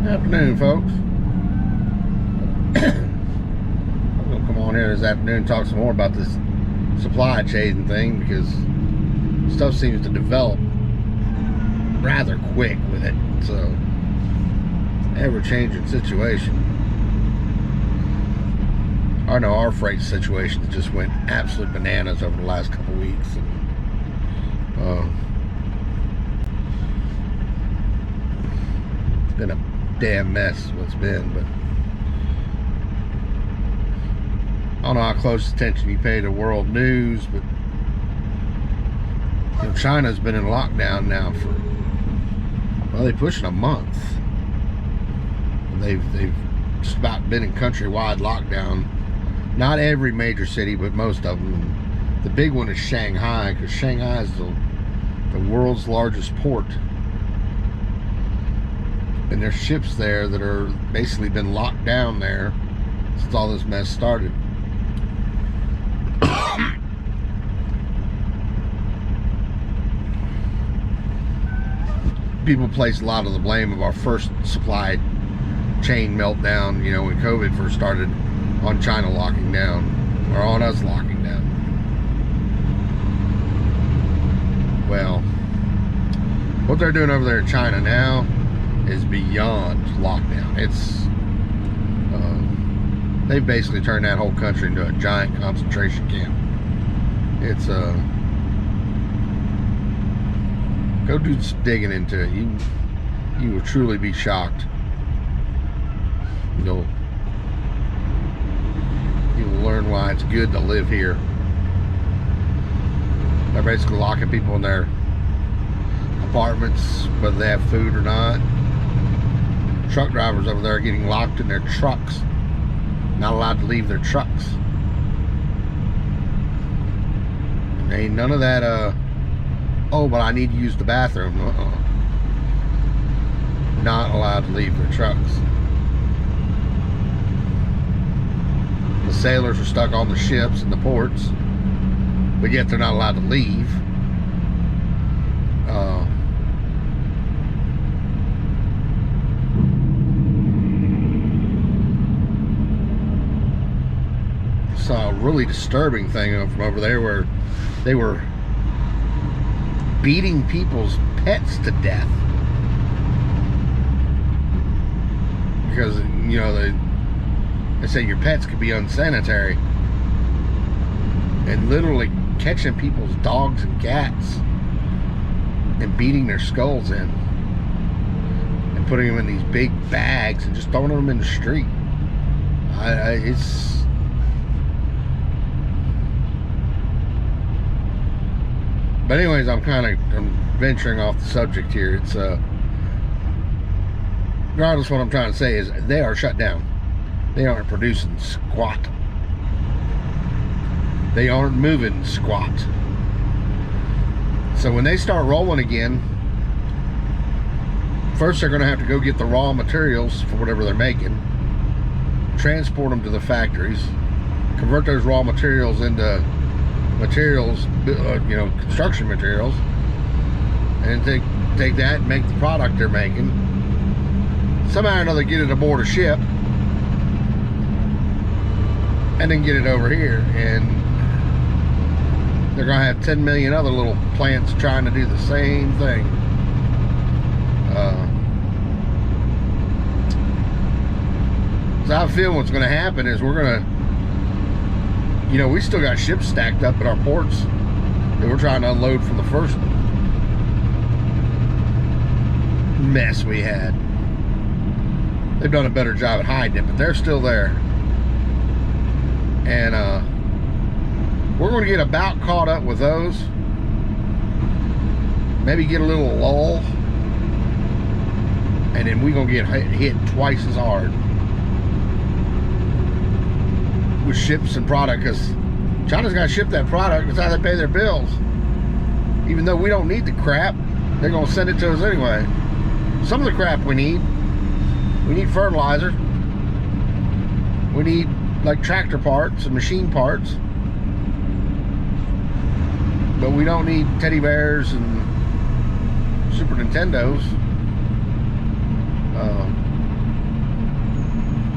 Afternoon, folks. I'm gonna come on here this afternoon and talk some more about this supply chain thing, because stuff seems to develop rather quick with it. It's a ever-changing situation. I know our freight situation just went absolute bananas over the last couple of weeks. It's been a damn mess what's been, but I don't know how close attention you pay to world news, but you know, China's been in lockdown now for, well, they're pushing a month. They've just about been in countrywide lockdown. Not every major city, but most of them. The big one is Shanghai, because Shanghai is the world's largest port. And there's ships there that are basically been locked down there since all this mess started. People place a lot of the blame of our first supply chain meltdown, you know, when COVID first started, on China locking down, or on us locking down. Well, what they're doing over there in China now is beyond lockdown. It's they've basically turned that whole country into a giant concentration camp. It's go do some digging into it. You will truly be shocked. You'll learn why it's good to live here. They're basically locking people in their apartments, whether they have food or not. Truck drivers over there are getting locked in their trucks, not allowed to leave their trucks. And ain't none of that oh, but I need to use the bathroom. Not allowed to leave their trucks. The sailors are stuck on the ships and the ports, but yet they're not allowed to leave. Saw a really disturbing thing from over there where they were beating people's pets to death because, you know, they say your pets could be unsanitary, and literally catching people's dogs and cats and beating their skulls in and putting them in these big bags and just throwing them in the street. It's but anyways, I'm venturing off the subject here. It's regardless, what I'm trying to say is they are shut down. They aren't producing squat. They aren't moving squat. So when they start rolling again, first they're going to have to go get the raw materials for whatever they're making, transport them to the factories, convert those raw materials into materials, you know, construction materials, and take that and make the product they're making. Somehow or another get it aboard a ship, and then get it over here, and they're gonna have 10 million other little plants trying to do the same thing. So I feel what's gonna happen is we're gonna, you know, we still got ships stacked up at our ports that we're trying to unload from the first mess we had. They've done a better job at hiding it, but they're still there. And we're going to get about caught up with those. Maybe get a little lull, and then we're going to get hit twice as hard with ships and product, because China's got to ship that product. That's how they pay their bills. Even though we don't need the crap, they're going to send it to us anyway. Some of the crap we need fertilizer. We need like tractor parts and machine parts, but we don't need teddy bears and Super Nintendos.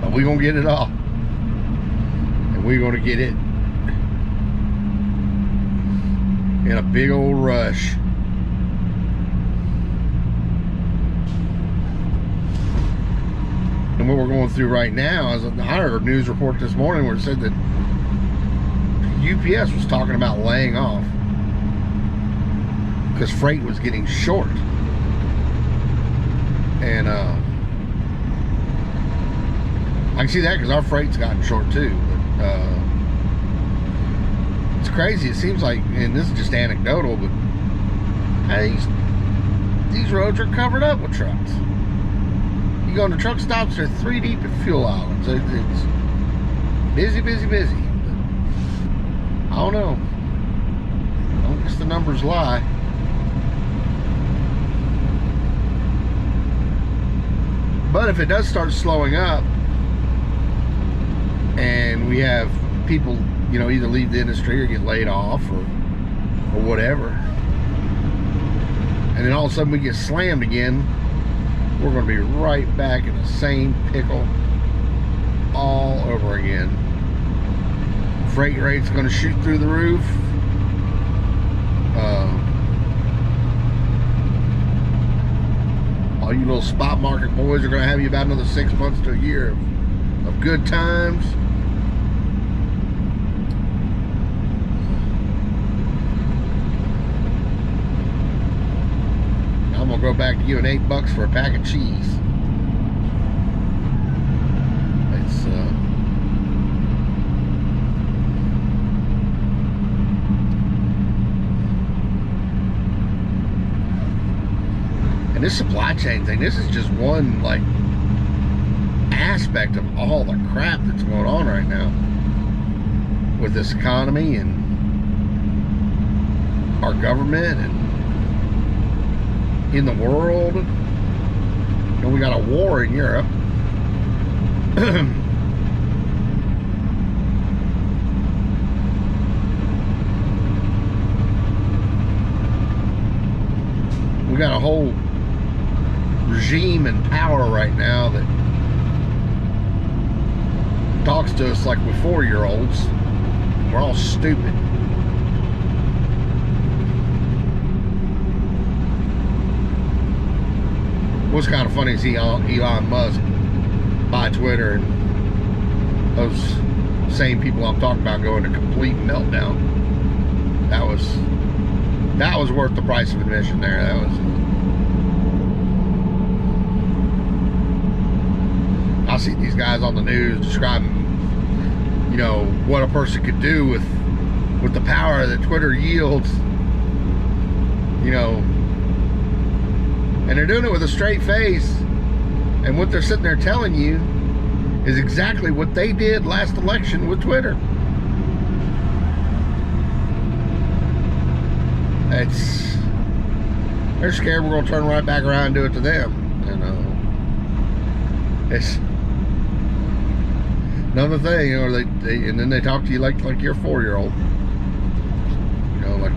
But we're going to get it all. And we're going to get it in a big old rush. And what we're going through right now is, I heard a news report this morning where it said that UPS was talking about laying off because freight was getting short. And I can see that because our freight's gotten short too. But it's crazy. It seems like, and this is just anecdotal, but these roads are covered up with trucks. You go into truck stops, they're 3 deep at fuel islands. It's busy, busy, busy. But I don't know. I don't guess the numbers lie. But if it does start slowing up, and we have people, you know, either leave the industry or get laid off or whatever, and then all of a sudden we get slammed again, we're going to be right back in the same pickle all over again. Freight rate's going to shoot through the roof. All you little spot market boys are going to have you about another 6 months to a year of good times. I'm going to go back to you and $8 for a pack of cheese. It's and this supply chain thing, this is just one like aspect of all the crap that's going on right now with this economy and our government and in the world. And we got a war in Europe. We got a whole regime in power right now that talks to us like we're 4-year-olds. We're all stupid. What's kind of funny is Elon Musk buy Twitter, and those same people I'm talking about go into complete meltdown. That was worth the price of admission there. That was. I see these guys on the news describing, you know, what a person could do with the power that Twitter yields, you know, and they're doing it with a straight face, and what they're sitting there telling you is exactly what they did last election with Twitter. They're scared we're going to turn right back around and do it to them. You know, it's another thing, you know, and then they talk to you like you're a 4-year-old. You know, like,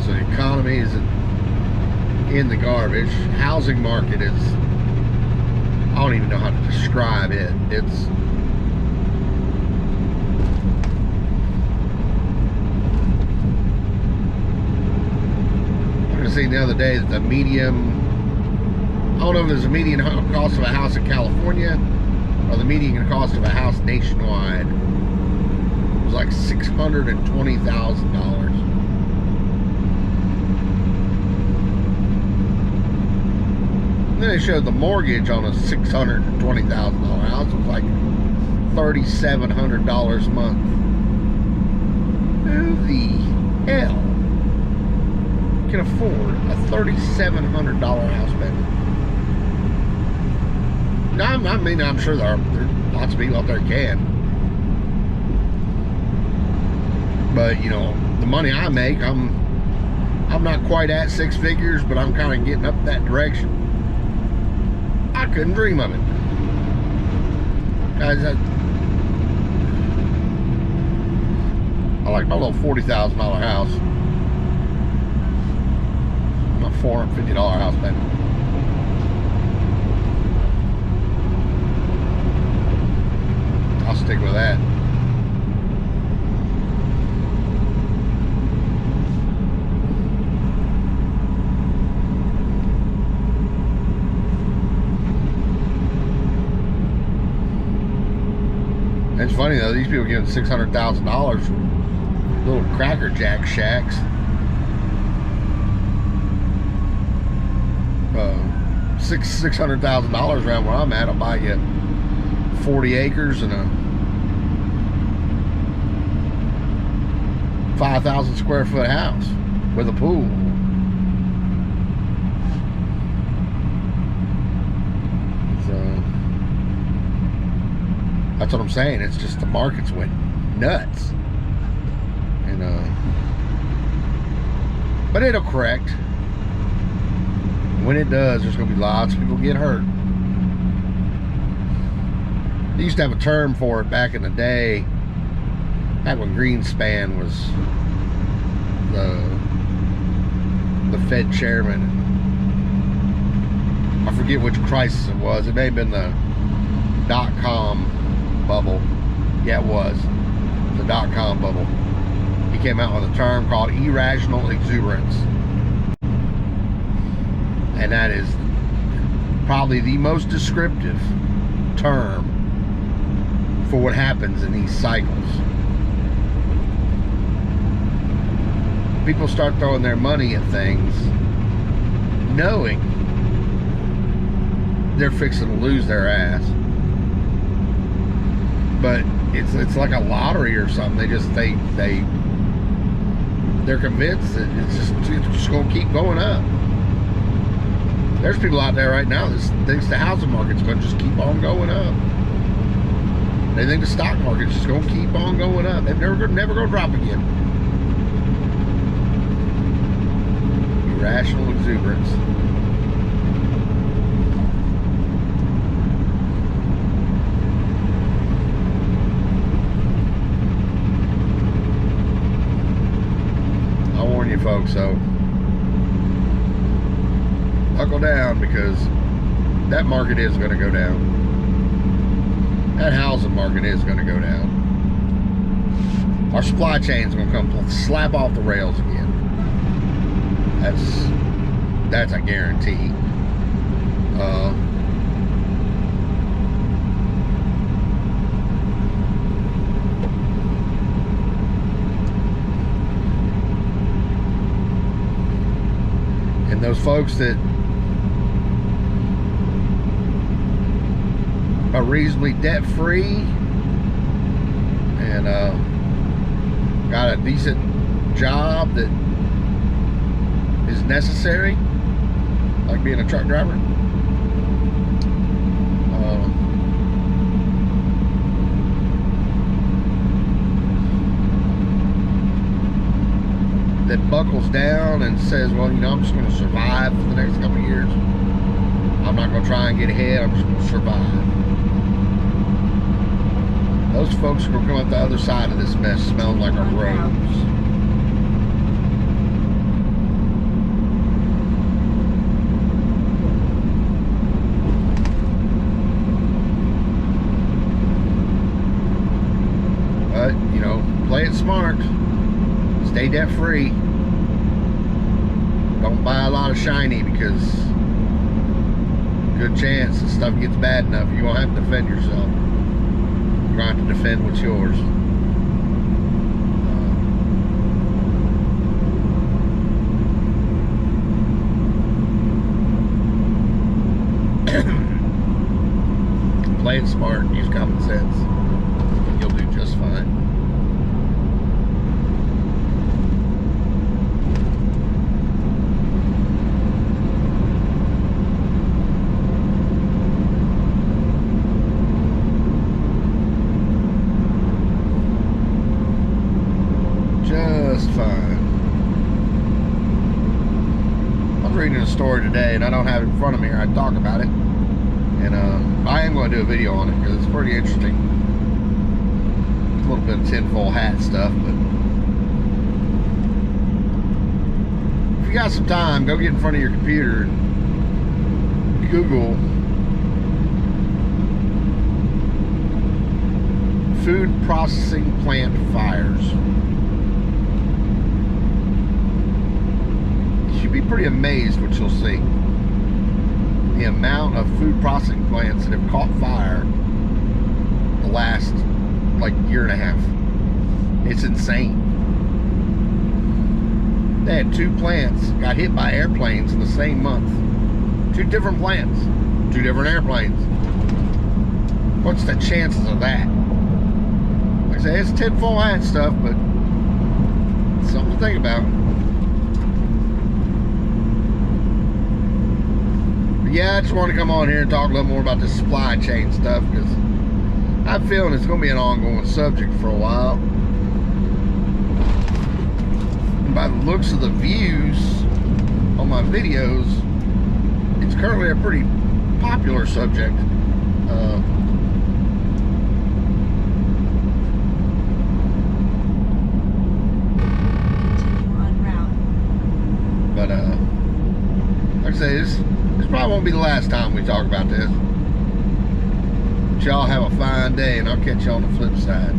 so the economy is in the garbage. Housing market is, I don't even know how to describe it. It's I was seeing the other day that the median, I don't know if there's a median cost of a house in California or the median cost of a house nationwide. It was like $620,000. Then they showed the mortgage on a $620,000 house was like $3,700 a month. Who the hell can afford a $3,700 house payment? I mean, I'm sure there are lots of people out there can. But, you know, the money I make, I'm I'm not quite at 6 figures, but I'm kind of getting up that direction. I couldn't dream of it. Guys, I like my little $40,000 house. My $450 house, baby. I'll stick with that. It's funny though, these people getting $600,000 from little Cracker Jack shacks. $600,000 around where I'm at, I'll buy you 40 acres and a 5,000 square foot house with a pool. That's what I'm saying. It's just the markets went nuts. And but it'll correct. When it does, there's gonna be lots of people get hurt. They used to have a term for it back in the day, back when Greenspan was the Fed chairman. I forget which crisis it was. It may have been the .com bubble. Yeah, it was the .com bubble. He came out with a term called irrational exuberance, and that is probably the most descriptive term for what happens in these cycles. People start throwing their money at things knowing they're fixing to lose their ass. But it's like a lottery or something. They're convinced that it's just going to keep going up. There's people out there right now that thinks the housing market's going to just keep on going up. They think the stock market's just going to keep on going up. They're never going to drop again. Irrational exuberance. You folks, so buckle down, because that market is going to go down. That housing market is going to go down. Our supply chain is going to come slap off the rails again. That's a guarantee. And those folks that are reasonably debt-free and got a decent job that is necessary, like being a truck driver, that buckles down and says, well, I'm just going to survive for the next couple of years. I'm not going to try and get ahead. I'm just going to survive. Those folks are going to come out the other side of this mess smelling like a rose. But, play it smart. Stay debt free. Don't buy a lot of shiny, because good chance that stuff gets bad enough, you're going to have to defend yourself. You're going to have to defend what's yours. Play it smart. Use common sense. You'll do just fine. Just fine. reading a story today, and I don't have it in front of me, or I'd talk about it. And I am going to do a video on it because it's pretty interesting. A little bit of tinfoil hat stuff, but if you got some time, go get in front of your computer and Google food processing plant fires. You'll be pretty amazed what you'll see. The amount of food processing plants that have caught fire the last like year and a half. It's insane. They had 2 plants got hit by airplanes in the same month. 2 different plants, 2 different airplanes. What's the chances of that? Like I say, it's tinfoil hat stuff, but it's something to think about. Yeah, I just want to come on here and talk a little more about this supply chain stuff, because I'm feeling it's going to be an ongoing subject for a while. And by the looks of the views on my videos, it's currently a pretty popular subject. Continue on route. But like I say, this probably won't be the last time we talk about this. But y'all have a fine day, and I'll catch you on the flip side.